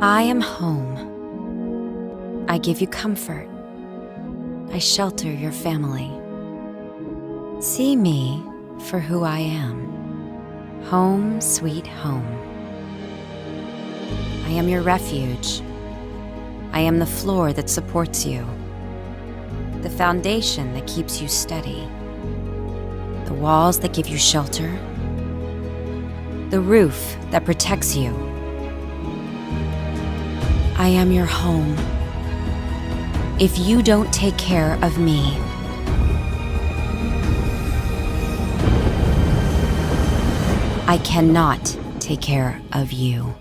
I am home. I give you comfort. I shelter your family. See me for who I am. Home, sweet home. I am your refuge. I am the floor that supports you, the foundation that keeps you steady, the walls that give you shelter, the roof that protects you. I am your home. If you don't take care of me, I cannot take care of you.